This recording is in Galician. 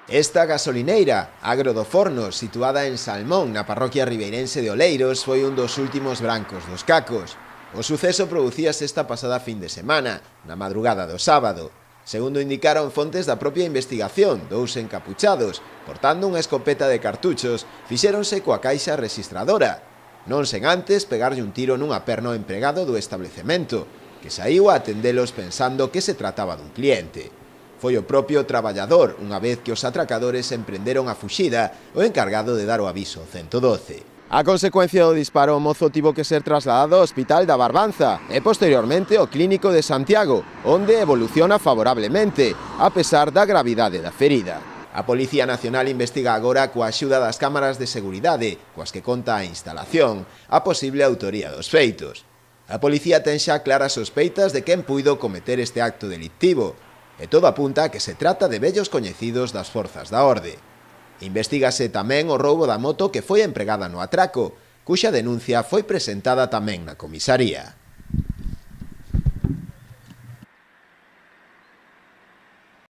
Esta gasolineira, Agro do Forno, situada en Salmón, na parroquia ribeirense de Oleiros, foi un dos últimos brancos dos cacos. O suceso producíase esta pasada fin de semana, na madrugada do sábado. Segundo indicaron fontes da propia investigación, dous encapuchados, portando unha escopeta de cartuchos, fixéronse coa caixa registradora, non sen antes pegarlle un tiro nunha perna ao empregado do establecemento, que saíu a atendelos pensando que se trataba dun cliente. Foi o propio traballador, unha vez que os atracadores emprenderon a fuxida, o encargado de dar o aviso 112. A consecuencia do disparo, o mozo tivo que ser trasladado ao Hospital da Barbanza e posteriormente ao Clínico de Santiago, onde evoluciona favorablemente, a pesar da gravidade da ferida. A Policía Nacional investiga agora coa axuda das cámaras de seguridade, coas que conta a instalación, a posible autoría dos feitos. A policía ten xa claras sospeitas de quen puido cometer este acto delictivo, e todo apunta a que se trata de vellos coñecidos das forzas da orde. Investígase tamén o roubo da moto que foi empregada no atraco, cuxa denuncia foi presentada tamén na comisaría.